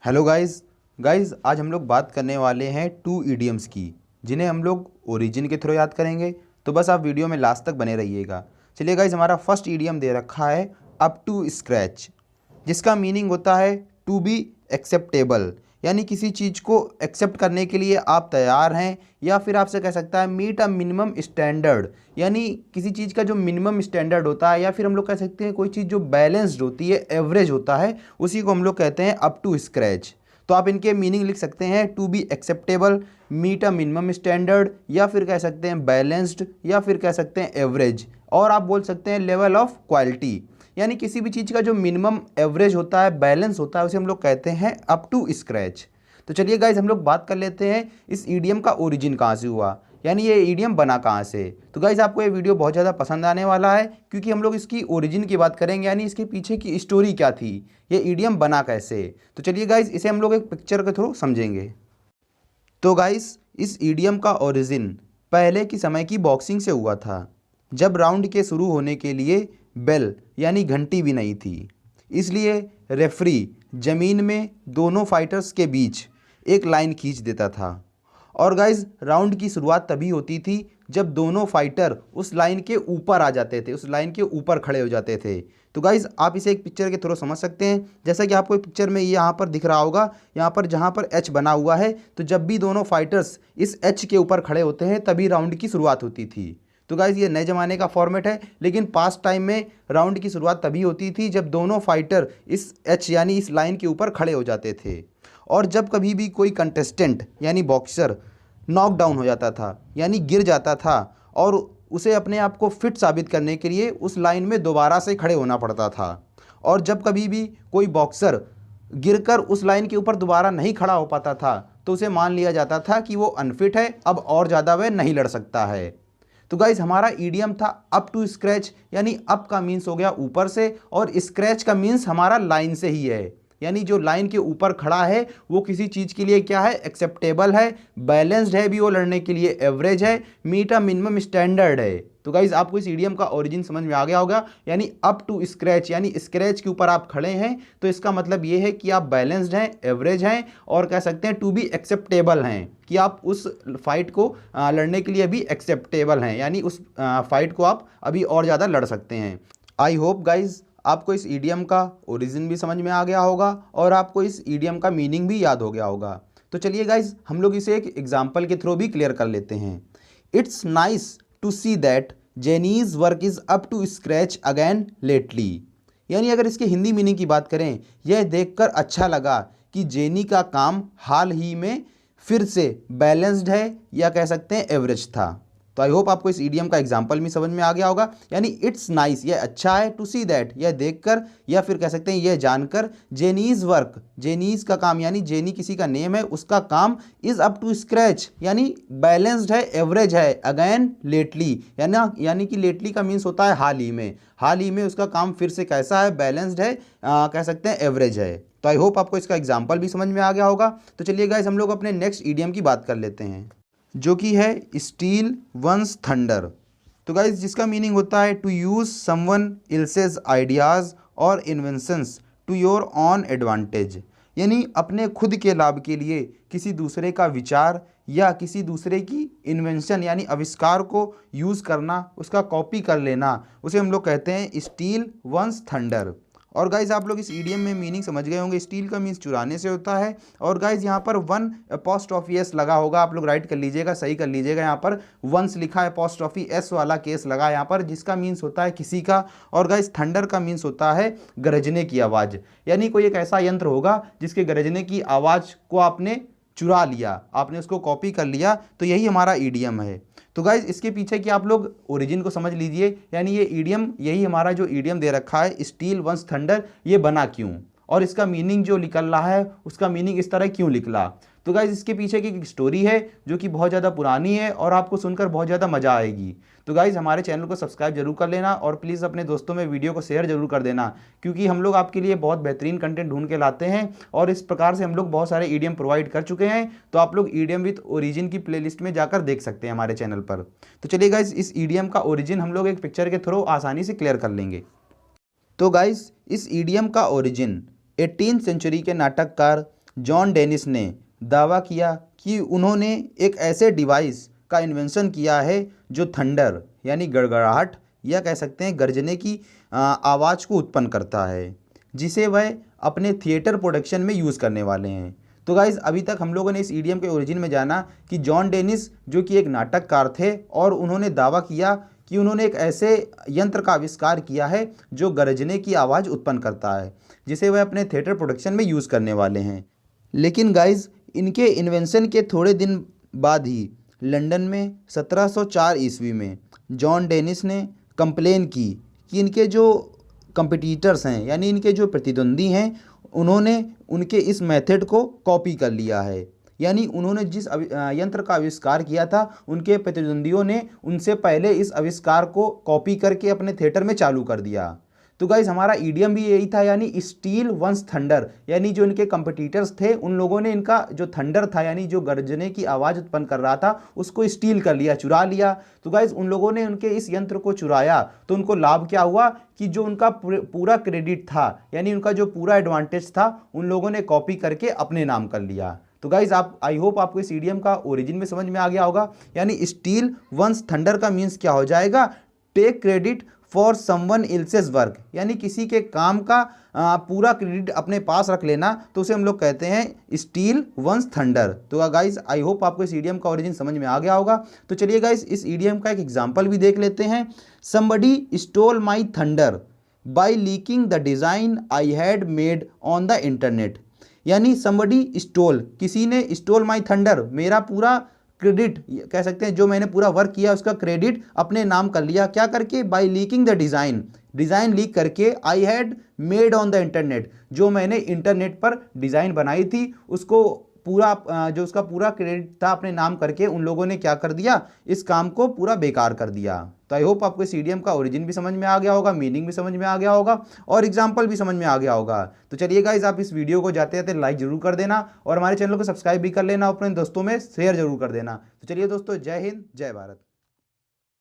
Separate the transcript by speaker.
Speaker 1: Hello guys. आज हम लोग बात करने वाले हैं टू ईडियम्स की, जिन्हें हम लोग ओरिजिन के थ्रू याद करेंगे। तो बस आप वीडियो में लास्ट तक बने रहिएगा। चलिए गाइस, हमारा फर्स्ट ईडियम दे रखा है अप टू स्क्रैच, जिसका मीनिंग होता है टू बी एक्सेप्टेबल, यानी किसी चीज़ को एक्सेप्ट करने के लिए आप तैयार हैं, या फिर आपसे कह सकता है मीट अ मिनिमम स्टैंडर्ड, यानी किसी चीज़ का जो मिनिमम स्टैंडर्ड होता है, या फिर हम लोग कह सकते हैं कोई चीज़ जो बैलेंस्ड होती है, एवरेज होता है, उसी को हम लोग कहते हैं अप टू स्क्रैच। तो आप इनके मीनिंग लिख सकते हैं to be acceptable, meet a minimum standard, या फिर कह सकते हैं बैलेंस्ड, या फिर कह सकते हैं एवरेज, और आप बोल सकते हैं लेवल ऑफ क्वालिटी। यानी किसी भी चीज़ का जो मिनिमम एवरेज होता है, बैलेंस होता है, उसे हम लोग कहते हैं अप टू स्क्रैच। तो चलिए गाइज, हम लोग बात कर लेते हैं इस ईडियम का ओरिजिन कहाँ से हुआ, यानी ये ईडियम बना कहाँ से। तो गाइज, आपको ये वीडियो बहुत ज़्यादा पसंद आने वाला है, क्योंकि हम लोग इसकी ओरिजिन की बात करेंगे, यानी इसके पीछे की स्टोरी क्या थी, ये ईडियम बना कैसे। तो चलिए गाइज, इसे हम लोग एक पिक्चर के थ्रू समझेंगे। तो गाइज, इस ईडियम का ओरिजिन पहले की समय की बॉक्सिंग से हुआ था, जब राउंड के शुरू होने के लिए बेल यानी घंटी भी नहीं थी। इसलिए रेफरी ज़मीन में दोनों फाइटर्स के बीच एक लाइन खींच देता था, और गाइज राउंड की शुरुआत तभी होती थी जब दोनों फाइटर उस लाइन के ऊपर आ जाते थे, उस लाइन के ऊपर खड़े हो जाते थे। तो गाइज, आप इसे एक पिक्चर के थ्रू समझ सकते हैं। जैसा कि आपको पिक्चर में यहाँ पर दिख रहा होगा, यहाँ पर जहाँ पर एच बना हुआ है, तो जब भी दोनों फाइटर्स इस एच के ऊपर खड़े होते हैं तभी राउंड की शुरुआत होती थी। तो गाइज, ये नए ज़माने का फॉर्मेट है, लेकिन पास्ट टाइम में राउंड की शुरुआत तभी होती थी जब दोनों फाइटर इस एच यानी इस लाइन के ऊपर खड़े हो जाते थे। और जब कभी भी कोई कंटेस्टेंट यानी बॉक्सर नॉकडाउन हो जाता था, यानी गिर जाता था, और उसे अपने आप को फिट साबित करने के लिए उस लाइन में दोबारा से खड़े होना पड़ता था। और जब कभी भी कोई बॉक्सर गिरकर उस लाइन के ऊपर दोबारा नहीं खड़ा हो पाता था, तो उसे मान लिया जाता था कि वो अनफिट है, अब और ज़्यादा वह नहीं लड़ सकता है। तो गाइज, हमारा ईडियम था अप टू स्क्रैच, यानी अप का मीन्स हो गया ऊपर से, और स्क्रैच का मीन्स हमारा लाइन से ही है, यानी जो लाइन के ऊपर खड़ा है वो किसी चीज़ के लिए क्या है, एक्सेप्टेबल है, बैलेंस्ड है भी, वो लड़ने के लिए एवरेज है, मीट अ मिनिमम स्टैंडर्ड है। तो गाइज, आपको इस ईडियम का ओरिजिन समझ में आ गया होगा, यानी अप टू स्क्रैच, यानी स्क्रैच के ऊपर आप खड़े हैं, तो इसका मतलब ये है कि आप बैलेंस्ड हैं, एवरेज हैं, और कह सकते हैं टू बी एक्सेप्टेबल हैं, कि आप उस फाइट को लड़ने के लिए अभी एक्सेप्टेबल हैं, यानी उस फाइट को आप अभी और ज़्यादा लड़ सकते हैं। आई होप गाइज, आपको इस ईडियम का ओरिजिन भी समझ में आ गया होगा, और आपको इस ईडियम का मीनिंग भी याद हो गया होगा। तो चलिए गाइज, हम लोग इसे एक एग्जाम्पल के थ्रू भी क्लियर कर लेते हैं। It's nice to see that Jenny's work is up to scratch again lately, यानी अगर इसके हिंदी मीनिंग की बात करें, यह देखकर अच्छा लगा कि जेनी का काम हाल ही में फिर से बैलेंस्ड है, या कह सकते हैं एवरेज था। तो आई होप आपको इस ईडियम का एग्जाम्पल भी समझ में आ गया होगा, यानी इट्स नाइस, यह अच्छा है, टू सी दैट, यह देखकर, या फिर कह सकते हैं यह जानकर, जेनीज वर्क, जेनीज का काम, यानी जेनी किसी का नेम है, उसका काम, इज अप टू स्क्रैच, यानी बैलेंस्ड है, एवरेज है, अगेन लेटली, यानी कि लेटली का मीन्स होता है हाल ही में, हाल ही में उसका काम फिर से कैसा है, बैलेंस्ड है, कह सकते हैं एवरेज है। तो आई होप आपको इसका एग्जाम्पल भी समझ में आ गया होगा। तो चलिए गाइस, हम लोग अपने नेक्स्ट ईडियम की बात कर लेते हैं, जो कि है स्टील वंस थंडर। तो गाइज, जिसका मीनिंग होता है to use someone else's ideas और inventions to your own advantage, यानी अपने खुद के लाभ के लिए किसी दूसरे का विचार या किसी दूसरे की इन्वेंशन यानी आविष्कार को यूज़ करना, उसका कॉपी कर लेना, उसे हम लोग कहते हैं स्टील वंस थंडर। और गाइज, आप लोग इस ईडियम में मीनिंग समझ गए होंगे, स्टील का मीन्स चुराने से होता है, और गाइज यहाँ पर वन अपोस्ट्रोफी एस लगा होगा, आप लोग राइट कर लीजिएगा, सही कर लीजिएगा, यहाँ पर वंस लिखा है, अपोस्ट्रोफी एस वाला केस लगा यहाँ पर, जिसका मीन्स होता है किसी का। और गाइज, थंडर का मीन्स होता है गरजने की आवाज़, यानी कोई एक ऐसा यंत्र होगा जिसके गरजने की आवाज़ को आपने चुरा लिया, आपने उसको कॉपी कर लिया, तो यही हमारा ईडियम है। तो गाइज, इसके पीछे की आप लोग ओरिजिन को समझ लीजिए, यानी ये ईडियम, यही हमारा जो ईडियम दे रखा है स्टील वंस थंडर, ये बना क्यों, और इसका मीनिंग जो निकल रहा है उसका मीनिंग इस तरह क्यों निकला। तो गाइज, इसके पीछे की एक स्टोरी है जो कि बहुत ज़्यादा पुरानी है, और आपको सुनकर बहुत ज़्यादा मज़ा आएगी। तो गाइज, हमारे चैनल को सब्सक्राइब जरूर कर लेना, और प्लीज़ अपने दोस्तों में वीडियो को शेयर जरूर कर देना, क्योंकि हम लोग आपके लिए बहुत बेहतरीन कंटेंट ढूंढ के लाते हैं, और इस प्रकार से हम लोग बहुत सारे ईडियम प्रोवाइड कर चुके हैं। तो आप लोग ईडियम विथ ओरिजिन की प्लेलिस्ट में जाकर देख सकते हैं हमारे चैनल पर। तो चलिए गाइज, इस ईडियम का ओरिजिन हम लोग एक पिक्चर के थ्रू आसानी से क्लियर कर लेंगे। तो गाइज, इस ईडियम का ओरिजिन 18वीं सेंचुरी के नाटककार जॉन डेनिस ने दावा किया कि उन्होंने एक ऐसे डिवाइस का इन्वेंशन किया है जो थंडर यानी गड़गड़ाहट या कह सकते हैं गर्जने की आवाज़ को उत्पन्न करता है, जिसे वह अपने थिएटर प्रोडक्शन में यूज़ करने वाले हैं। तो गाइज़ अभी तक हम लोगों ने इस ईडीएम के ओरिजिन में जाना कि जॉन डेनिस जो कि एक नाटककार थे और उन्होंने दावा किया कि उन्होंने एक ऐसे यंत्र का आविष्कार किया है जो गरजने की आवाज़ उत्पन्न करता है, जिसे वह अपने थिएटर प्रोडक्शन में यूज़ करने वाले हैं। लेकिन गाइज़ इनके इन्वेंशन के थोड़े दिन बाद ही लंदन में 1704 ईस्वी में जॉन डेनिस ने कंप्लेन की कि इनके जो कंपटीटर्स हैं यानी इनके जो प्रतिद्वंदी हैं उन्होंने उनके इस मेथड को कॉपी कर लिया है। यानी उन्होंने जिस यंत्र का आविष्कार किया था उनके प्रतिद्वंदियों ने उनसे पहले इस आविष्कार को कॉपी करके अपने थिएटर में चालू कर दिया। तो गाइज हमारा ईडीएम भी यही था, यानी स्टील वंस थंडर, यानी जो इनके कंपटीटर्स थे उन लोगों ने इनका जो थंडर था यानी जो गर्जने की आवाज़ उत्पन्न कर रहा था उसको स्टील कर लिया, चुरा लिया। तो गाइज उन लोगों ने उनके इस यंत्र को चुराया तो उनको लाभ क्या हुआ कि जो उनका पूरा क्रेडिट था यानी उनका जो पूरा एडवांटेज था उन लोगों ने कॉपी करके अपने नाम कर लिया। तो गाइज आप आई होप आपको इस ईडीएम का ओरिजिन में समझ में आ गया होगा। यानी स्टील वंस थंडर का मीन्स क्या हो जाएगा, take credit for someone else's work, यानी किसी के काम का पूरा क्रेडिट अपने पास रख लेना, तो उसे हम लोग कहते हैं स्टील वंस थंडर। तो गाइज आई होप आपको इस ईडीएम का ओरिजिन समझ में आ गया होगा। तो चलिए गाइज इस ईडीएम का एक एग्जांपल भी देख लेते हैं। Somebody stole my thunder by leaking the design I had made on the internet. यानी समबडी स्टोल, किसी ने स्टोल माई थंडर, मेरा पूरा क्रेडिट कह सकते हैं जो मैंने पूरा वर्क किया उसका क्रेडिट अपने नाम कर लिया, क्या करके, by leaking the design leak करके, I had made on the internet, जो मैंने इंटरनेट पर डिज़ाइन बनाई थी उसको पूरा जो उसका पूरा क्रेडिट था अपने नाम करके उन लोगों ने क्या कर दिया, इस काम को पूरा बेकार कर दिया। तो आई होप आपको इस ईडीएम का ओरिजिन भी समझ में आ गया होगा, मीनिंग भी समझ में आ गया होगा और एग्जाम्पल भी समझ में आ गया होगा। तो चलिए गाइज आप इस वीडियो को जाते जाते लाइक जरूर कर देना और हमारे चैनल को सब्सक्राइब भी कर लेना, अपने दोस्तों में शेयर जरूर कर देना। तो चलिए दोस्तों, जय हिंद जय भारत।